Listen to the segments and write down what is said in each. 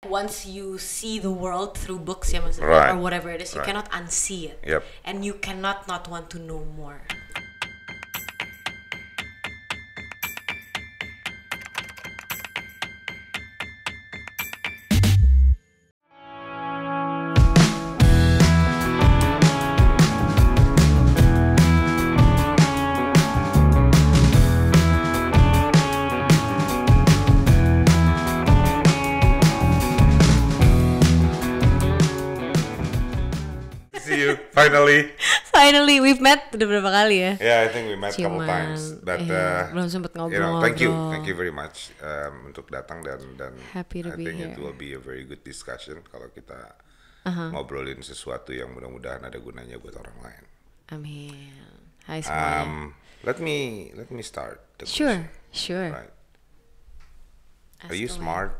once you see the world through books ya maksudnya, Right. or whatever it is, you Right. cannot unsee it. Yep. And you cannot not want to know more. See you finally. Finally, we've met udah berapa kali ya? Yeah, I think we met a couple Cuman, times, but belum sempet you know, ngobrol-ngobrol. thank you very much untuk datang dan Happy to I be think it here. will be a very good discussion kalau kita ngobrolin sesuatu yang mudah-mudahan ada gunanya buat orang lain. Amin. Hai semuanya. Let me start. The Sure, question, sure. Right. Ask Are you away. smart?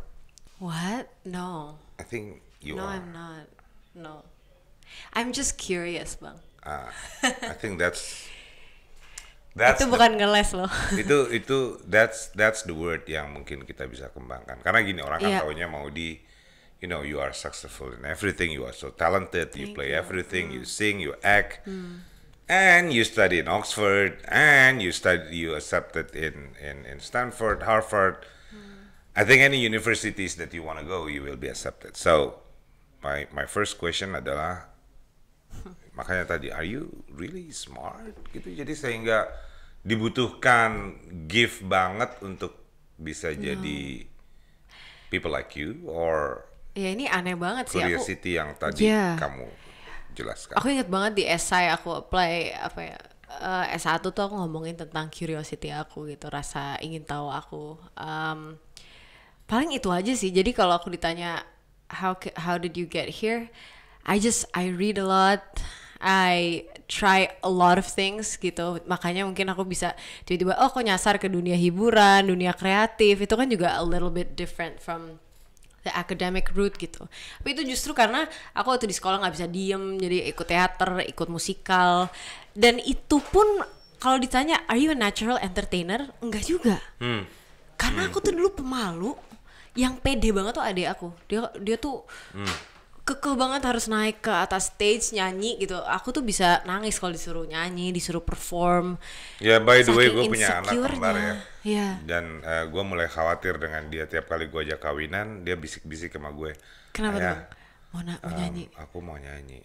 What? No. I think you No, are. I'm not. No. I'm just curious, Bang. I think that's Itu bukan ngeles loh. that's the word yang mungkin kita bisa kembangkan. Karena gini, orang kan Iya. taunya mau you know, you are successful in everything, you are so talented, you Thank play you. everything, you sing, you act, and you study in Oxford, and you accepted in Stanford, Harvard. I think any universities that you want to go, you will be accepted. So my first question adalah, makanya tadi, are you really smart gitu, jadi sehingga dibutuhkan gift banget untuk bisa jadi people like you, or Ya ini aneh banget sih. curiosity yang tadi Yeah. kamu jelaskan. Aku inget banget di esai aku apply apa ya, S1 tuh aku ngomongin tentang curiosity aku gitu, rasa ingin tahu aku. Paling itu aja sih. Jadi kalau aku ditanya how did you get here, I read a lot, I try a lot of things gitu. Makanya mungkin aku bisa tiba-tiba kok nyasar ke dunia hiburan, dunia kreatif. Itu kan juga a little bit different from the academic route gitu. Tapi itu justru karena aku waktu di sekolah nggak bisa diem, jadi ikut teater, ikut musikal, dan itu pun kalau ditanya are you a natural entertainer, enggak juga. Karena aku tuh dulu pemalu, yang pede banget tuh adik aku. Dia tuh kekeh banget harus naik ke atas stage nyanyi gitu. Aku tuh bisa nangis kalau disuruh nyanyi, disuruh perform. Ya, by the way, Saking gue punya anak kembar ya. Iya. Dan gue mulai khawatir dengan dia. Tiap kali gue ajak kawinan, dia bisik-bisik sama gue. Kenapa tuh? "Ayah, Mau nyanyi. Aku mau nyanyi.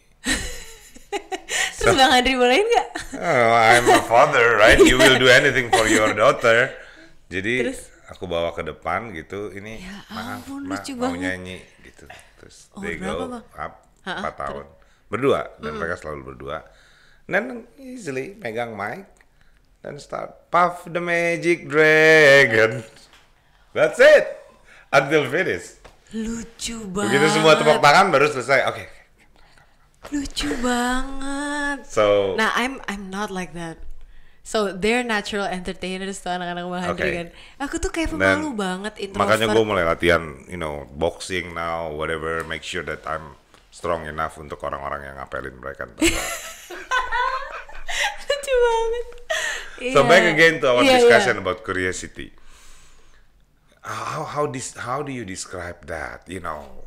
Terus Bang Andri bolehin nggak? Oh, I'm a father, right? You will do anything for your daughter. Jadi aku bawa ke depan gitu. Ini Ya maaf, ampun, Ma, lucu mau banget. nyanyi gitu. Terus they berapa, go Bang? up 4 tahun. Berdua, dan mereka selalu berdua. Dan easily megang mic dan start Puff the Magic Dragon. That's it. Until finish. Lucu banget. Begitu semua tepuk tangan baru selesai. Oke. Lucu banget. So, Nah, I'm not like that. So they're natural entertainers tuh anak-anak Bang Andri Okay. kan. Aku tuh kayak Dan pemalu banget, introvert. makanya gue mulai latihan, you know, boxing now, whatever, make sure that I'm strong enough untuk orang-orang yang ngapelin mereka. Lucu banget. So Iya. back again to our Iya, discussion iya. about curiosity. How do you describe that? You know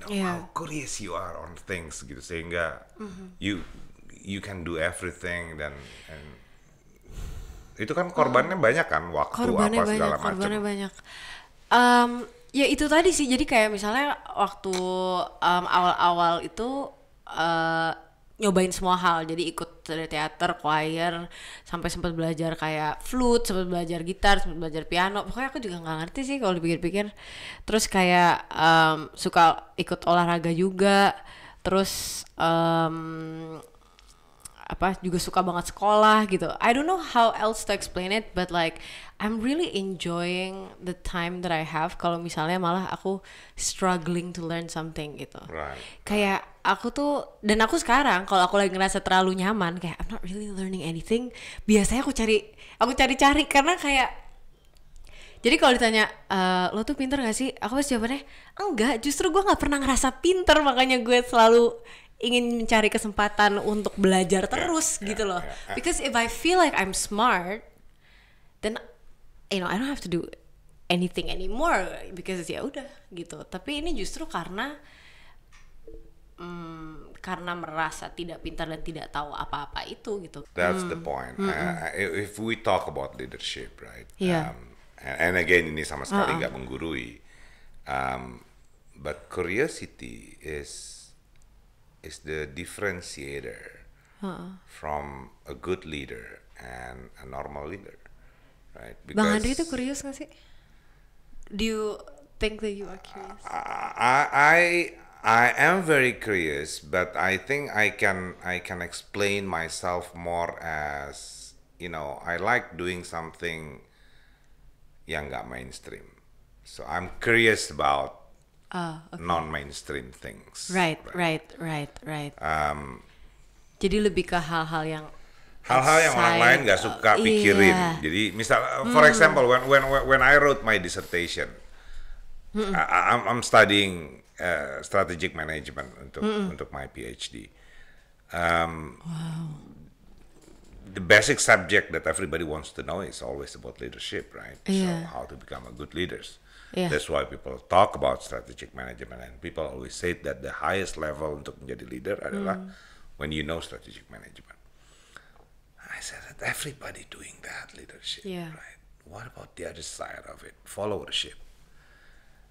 Yeah. how curious you are on things gitu, sehingga you can do everything, dan itu kan korbannya banyak kan, waktu Korbannya apa segala banyak, korbannya macam. banyak. Ya itu tadi sih, jadi kayak misalnya waktu awal-awal itu nyobain semua hal, jadi ikut dari teater, choir, sampai sempat belajar kayak flute, sempat belajar gitar, sempat belajar piano. Pokoknya aku juga nggak ngerti sih kalau dipikir-pikir. Terus kayak suka ikut olahraga juga, terus juga suka banget sekolah gitu. I don't know how else to explain it, but like I'm really enjoying the time that I have. Kalau misalnya malah aku struggling to learn something gitu. Right. Kayak aku tuh, dan aku sekarang kalau aku lagi ngerasa terlalu nyaman, kayak I'm not really learning anything, biasanya aku cari-cari karena kayak, jadi kalau ditanya lo tuh pinter gak sih? Aku pasti jawabannya enggak. Justru gue nggak pernah ngerasa pinter, makanya gue selalu ingin mencari kesempatan untuk belajar terus gitu loh. Because if I feel like I'm smart, then I don't have to do anything anymore because ya udah gitu. Tapi ini justru karena merasa tidak pintar dan tidak tahu apa-apa itu gitu. That's the point. If we talk about leadership, right? Yeah. And again, ini sama sekali nggak menggurui. But curiosity is the differentiator from a good leader and a normal leader, right? Bang Andri itu curious nggak sih? Do you think that you are curious? I am very curious, but I think I can explain myself more as, you know, I like doing something yang nggak mainstream. So I'm curious about non-mainstream things. Right. Jadi lebih ke hal-hal yang orang lain nggak suka pikirin. Iya. Jadi misal, for example, when I wrote my dissertation, I'm studying strategic management untuk my PhD. The basic subject that everybody wants to know is always about leadership, right? Yeah. So how to become a good leaders. Yeah. That's why people talk about strategic management, and people always say that the highest level untuk menjadi leader adalah when you know strategic management. I said that everybody doing that leadership, Yeah. right? What about the other side of it, followership?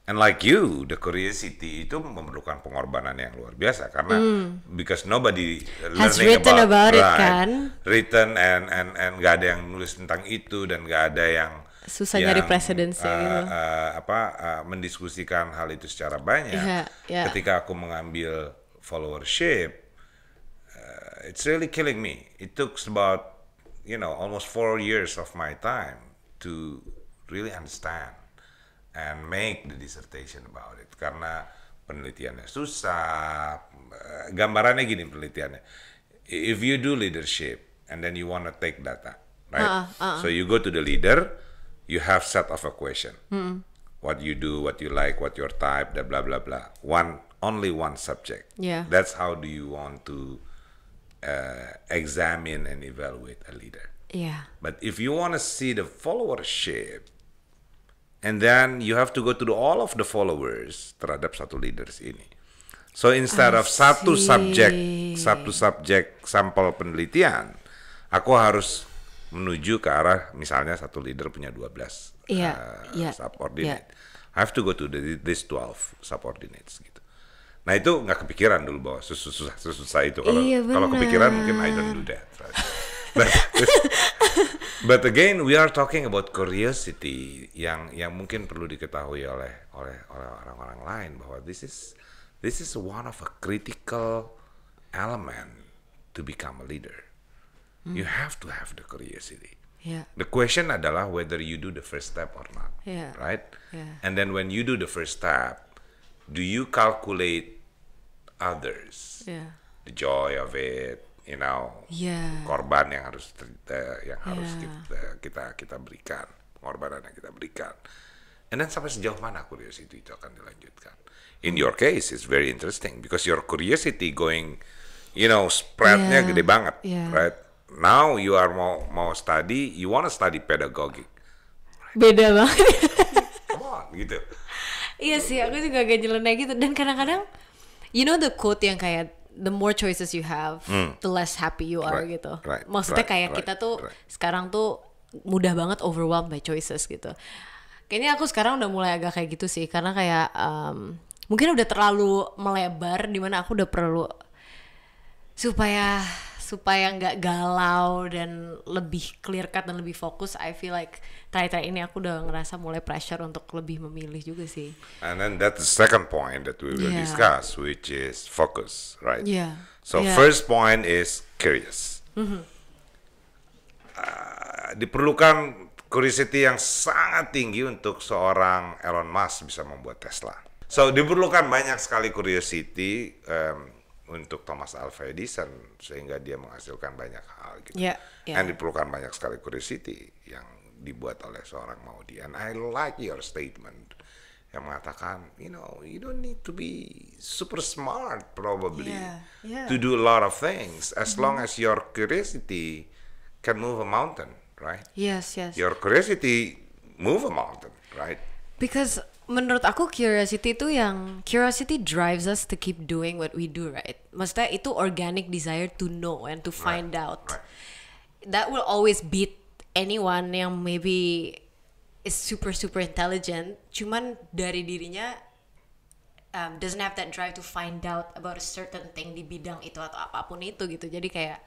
And like you, the curiosity itu memerlukan pengorbanan yang luar biasa karena because nobody Has learning written about it, right, kan? written and nggak ada yang nulis tentang itu dan nggak ada yang Susah nyari precedence-nya gitu. mendiskusikan hal itu secara banyak. Yeah. Ketika aku mengambil followership, it's really killing me. It took about, you know, almost 4 years of my time to really understand and make the dissertation about it. Karena penelitiannya susah. Gambarannya gini penelitiannya. If you do leadership and then you want to take data, right? So you go to the leader, you have set of a question. What you do, what you like, what your type, blah blah blah. Only one subject. Yeah. That's how do you want to examine and evaluate a leader. Yeah. But if you want to see the followership, and then you have to go to all of the followers terhadap satu leaders ini. So instead of satu subjek sampel penelitian, aku harus menuju ke arah misalnya satu leader punya 12 subordinate. I have to go to this 12 subordinates gitu. Nah itu nggak kepikiran dulu bahwa susah itu. Kalau kepikiran mungkin I don't do that. Right? But again, we are talking about curiosity yang mungkin perlu diketahui oleh orang-orang lain bahwa this is one of a critical element to become a leader. You have to have the curiosity. Yeah. The question adalah whether you do the first step or not, right? Yeah. And then when you do the first step, do you calculate others, the joy of it, you know, korban yang harus kita berikan, pengorbanan yang kita berikan, and then sampai sejauh mana curiosity itu akan dilanjutkan. In your case, it's very interesting because your curiosity going, you know, spreadnya gede banget, right? Now you are mau study, you want to study pedagogic. Beda banget. Come on, gitu. Iya sih, aku juga agak nyeleneh gitu. Dan kadang-kadang, you know the quote yang kayak the more choices you have, the less happy you are gitu. Maksudnya kayak kita tuh sekarang tuh mudah banget overwhelmed by choices gitu. Kayaknya aku sekarang udah mulai agak kayak gitu sih, karena kayak mungkin udah terlalu melebar, dimana aku udah perlu supaya nggak galau dan lebih clear cut dan lebih fokus. I feel like terakhir ini aku udah ngerasa mulai pressure untuk lebih memilih juga sih. And then that's the second point that we will discuss, which is focus, right? Yeah. So first point is curious. Diperlukan curiosity yang sangat tinggi untuk seorang Elon Musk bisa membuat Tesla. So diperlukan banyak sekali curiosity untuk Thomas Alva Edison sehingga dia menghasilkan banyak hal gitu. Dan diperlukan banyak sekali curiosity yang dibuat oleh seorang Maudi. And I like your statement yang mengatakan, you know, you don't need to be super smart probably to do a lot of things as long as your curiosity can move a mountain, right? Yes. Your curiosity move a mountain. right? Because menurut aku curiosity drives us to keep doing what we do, right? Maksudnya itu organic desire to know and to find out. Right. That will always beat anyone yang maybe is super intelligent, cuman dari dirinya doesn't have that drive to find out about a certain thing di bidang itu atau apapun itu gitu. Jadi kayak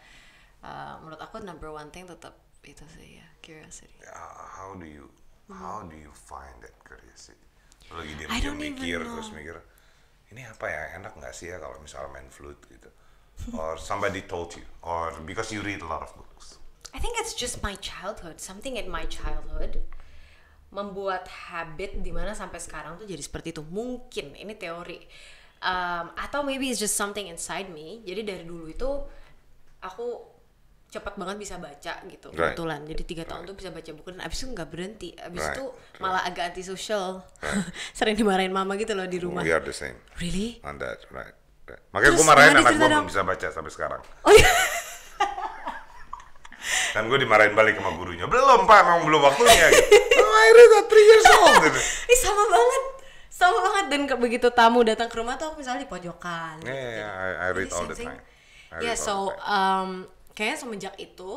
menurut aku number one thing tetap itu sih ya, curiosity. How do you find that curiosity? Lagi I dia don't even mikir know. terus mikir, ini apa ya, enak nggak sih ya kalau misalnya main flute gitu? Or somebody told you, or because you read a lot of books. I think it's just my childhood, something in my childhood membuat habit dimana sampai sekarang tuh jadi seperti itu. Mungkin ini teori, atau maybe it's just something inside me. Jadi dari dulu itu aku cepat banget bisa baca gitu, Right. kebetulan. Jadi 3 tahun tuh bisa baca buku dan abis itu nggak berhenti. Abis Right. itu malah agak antisocial, sering dimarahin mama gitu loh di rumah. We are the same Really? on that, right? Makanya Terus gue marahin gimana anak cerita gue dong? belum bisa baca sampai sekarang. Oh iya. Dan gue dimarahin balik sama gurunya. Belum pak, memang belum waktunya. Gitu. Oh, I read at 3 years old. Gitu. Ih, sama banget. Dan begitu tamu datang ke rumah tuh aku misalnya di pojokan. Yeah, I read Jadi all the same time. thing. I read Yeah, all the so time. kayaknya semenjak itu,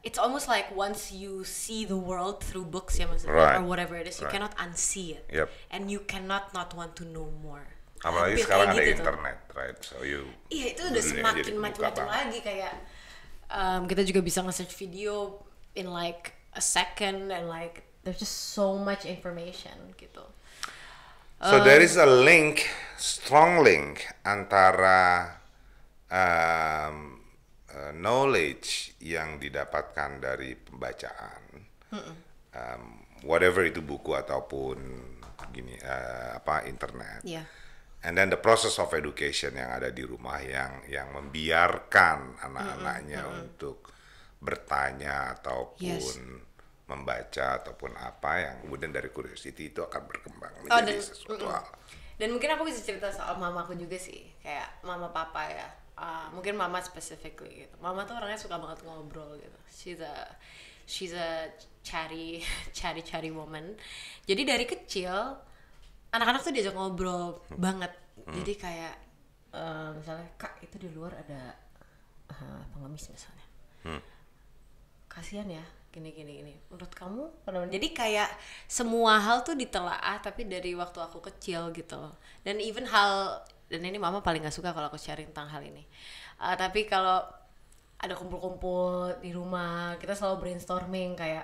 it's almost like once you see the world through books ya maksudnya, Right. or whatever it is, you Right. cannot unsee it, Yep. and you cannot not want to know more. Apalagi Hampir sekarang kayak ada gitu tuh. internet, right? So you. Iya, itu udah dunia semakin jadi kebuka macam-macam banget. lagi kayak kita juga bisa nge-search video in like a second, and like there's just so much information gitu. So there is a strong link antara knowledge yang didapatkan dari pembacaan, whatever itu buku ataupun internet, Yeah. and then the process of education yang ada di rumah yang membiarkan anak-anaknya untuk bertanya ataupun membaca ataupun apa yang kemudian dari curiosity itu akan berkembang menjadi sesuatu hal. Dan mungkin aku bisa cerita soal mamaku juga sih, kayak mama papa ya. Mungkin mama specifically gitu. Mama tuh orangnya suka banget ngobrol gitu. She's a chatty woman. Jadi dari kecil anak-anak tuh diajak ngobrol banget. Jadi kayak misalnya, Kak itu di luar ada pengemis misalnya. Kasihan ya, gini. Menurut kamu? Jadi kayak semua hal tuh ditelaah tapi dari waktu aku kecil gitu. Dan dan ini mama paling gak suka kalau aku sharing tentang hal ini. Tapi kalau ada kumpul-kumpul di rumah, kita selalu brainstorming kayak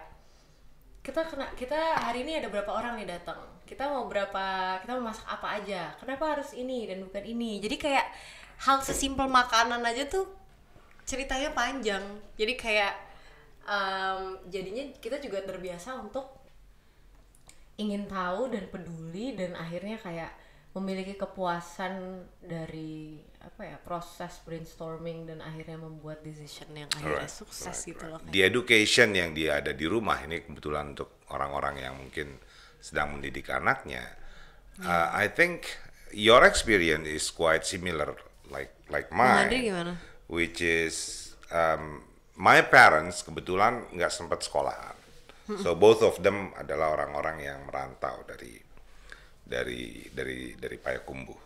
kita hari ini ada berapa orang nih datang. Kita mau masak apa aja. Kenapa harus ini dan bukan ini? Jadi kayak hal sesimpel makanan aja tuh ceritanya panjang. Jadi kayak jadinya kita juga terbiasa untuk ingin tahu dan peduli, dan akhirnya kayak memiliki kepuasan dari proses brainstorming dan akhirnya membuat decision yang akhirnya sukses gitu loh. The education yang dia ada di rumah ini kebetulan untuk orang-orang yang mungkin sedang mendidik anaknya. I think your experience is quite similar like mine. Gimana? Which is my parents kebetulan nggak sempat sekolahan. So both of them adalah orang-orang yang merantau dari Payakumbuh,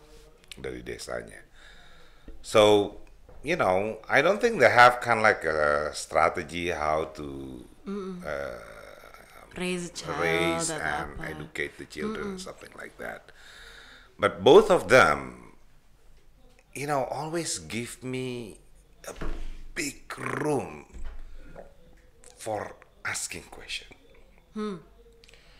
dari desanya. So, I don't think they have kind of like a strategy how to Raise a child raise atau and apa. educate the children, something like that. But both of them, always give me a big room for asking question.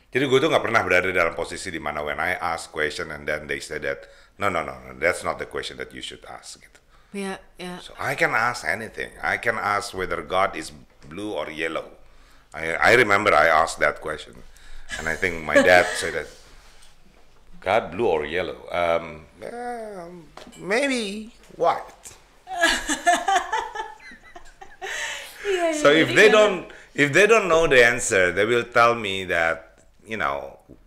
Jadi gue tuh nggak pernah berada dalam posisi di mana when I ask question and then they say that no, that's not the question that you should ask gitu. Yeah. So I can ask anything. I can ask whether God is blue or yellow. I remember I asked that question, and I think my dad said that God blue or yellow. Maybe white. So if they don't know the answer, they will tell me that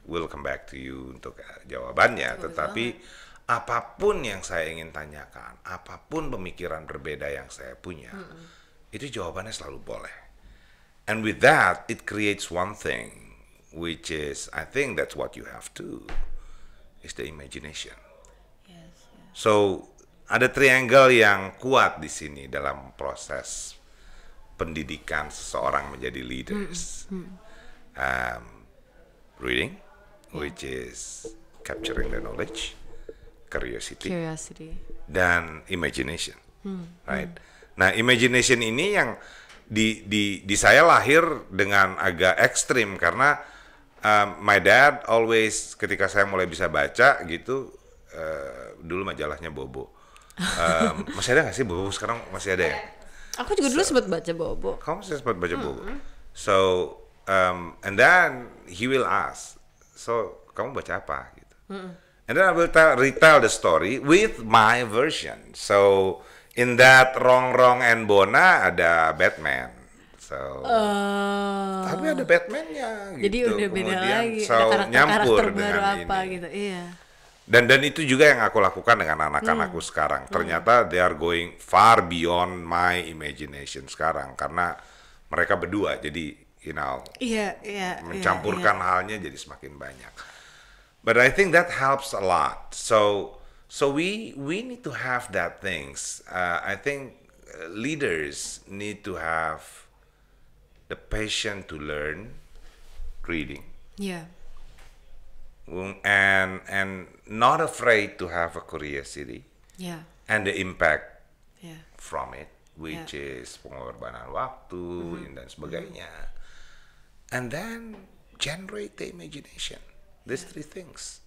we'll come back to you untuk jawabannya. Tetapi apapun yang saya ingin tanyakan, apapun pemikiran berbeda yang saya punya, itu jawabannya selalu boleh. And with that, it creates one thing, which is I think that's what you have to is the imagination. Yes, yeah. So ada triangle yang kuat di sini dalam proses pendidikan seseorang menjadi leaders. Reading, which is capturing the knowledge, curiosity, dan imagination, right? Nah, imagination ini yang di saya lahir dengan agak ekstrim karena my dad always ketika saya mulai bisa baca gitu, dulu majalahnya Bobo. Masih ada nggak sih Bobo sekarang? Masih ada ya? Aku juga dulu sempat baca Bobo. Kamu masih sempat baca Bobo? So and then he will ask, so kamu baca apa gitu? And then I will retell the story with my version. So in that Rong and Bona ada Batman. So tapi ada Batman-nya gitu. Jadi udah beda lagi. So ada nyampur karakter baru dengan apa ini. gitu. Iya. Dan itu juga yang aku lakukan dengan anak-anakku sekarang. Ternyata they are going far beyond my imagination sekarang karena mereka berdua jadi mencampurkan halnya jadi semakin banyak. But I think that helps a lot. So we need to have that things. I think leaders need to have the passion to learn reading. Yeah. And not afraid to have a curiosity. Yeah. And the impact Yeah. from it, which is pengorbanan waktu dan sebagainya. And then generate the imagination. These three things.